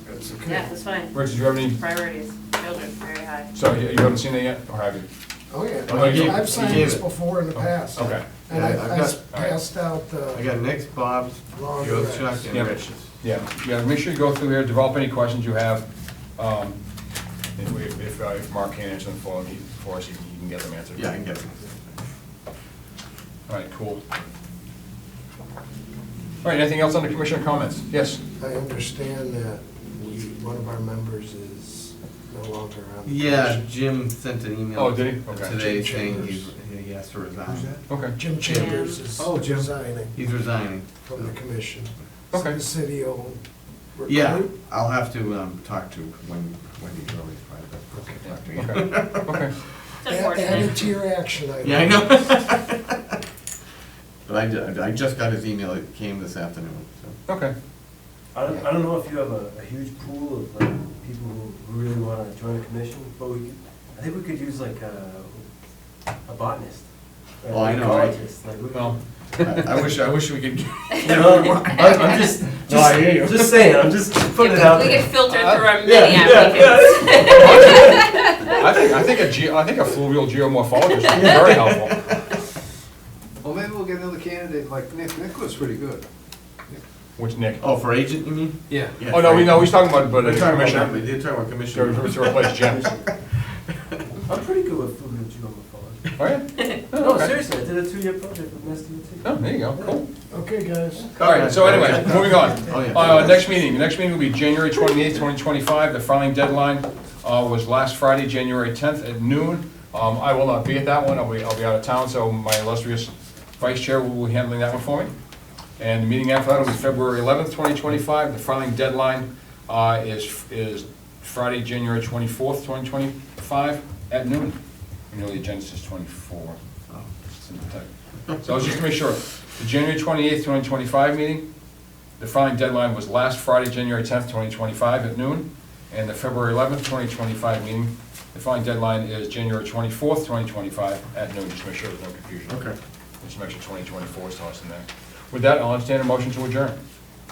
That's okay. Yeah, that's fine. Rich, did you have any, Priorities, children, very high. so you haven't seen it yet, or have you? Oh, yeah. Oh, he gave- I've he signed gave this it. before in the past. Okay. And Yeah, I I've got- passed out I the, got Nick's, Bob's, Wrong yours, address. Chuck, and Yep. Rich's. Yeah, make sure you go through here, develop any questions you have. If Mark can't answer them for us, he can get them answered. Yeah, I can get it. All right, cool. All right, anything else under commissioner comments? Yes? I understand that one of our members is no longer on the Yeah, commission. Jim sent an email. Oh, did he? Okay. Today Jim saying Chambers. he has to resign. Who's that? Okay. Jim Chambers is Oh, Jim. resigning He's resigning. from the commission. Okay. The city will Yeah, recruit. I'll have to talk to Wendy Early, probably, Yeah, talk to you. Okay, okay. It's Add it unfortunate. to your action item. Yeah, I know. But I just got his email, it came this afternoon, so. Okay. I don't know if you have a huge pool of like people who really wanna join a commission, but I think we could use like a botanist. or Oh, I an know, I- ecologist, like, we- Well, I wish we could. You know, I'm just, No, I hear you. just saying, I'm just putting it out We there. get filtered through our Yeah, many yeah, applicants. I think a fluvial geomorphologist would be very helpful. Well, maybe we'll get another candidate like Nick. Nick was pretty good. Which Nick? Oh, for agent, you mean? Yeah. Yeah, Oh, no, he's talking about, They're talking about commissioner. that, they're talking about To commissioner. to replace Jim. I'm pretty good with fluvial geomorphology. Oh, yeah? Oh, No, okay. seriously, I did a 2-year project with Mass DOT. Oh, there you go, cool. Okay, guys. All right, so anyway, moving on. Oh, yeah. Next meeting will be January 28th, 2025. The filing deadline was last Friday, January 10th at noon. I will not be at that one, I'll be out of town, so my illustrious vice chair will be handling that one for me. And the meeting after that will be February 11th, 2025. The filing deadline is Friday, January 24th, 2025 at noon. You know, the agenda says 24. Oh. It's in the type. So just to make sure, the January 28th, 2025 meeting, the filing deadline was last Friday, January 10th, 2025 at noon. And the February 11th, 2025 meeting, the filing deadline is January 24th, 2025 at noon, just to make sure there's no confusion. Okay. Just to make sure 2024 is tossed in there. With that, I'll entertain a motion to adjourn.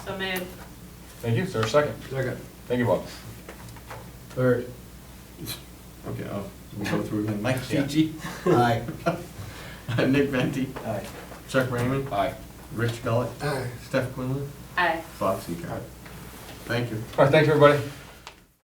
So maybe, Thank you, is there a second? Second. Thank you, Bob. Third. Okay, we go through again. Mike Yeah. Chichi, Aye. Nick Venti, Aye. Chuck Raymond, Aye. Rich Gullett, Aye. Steph Quinlan, Aye. Bob Seacard. Thank you. All right, thank you, everybody.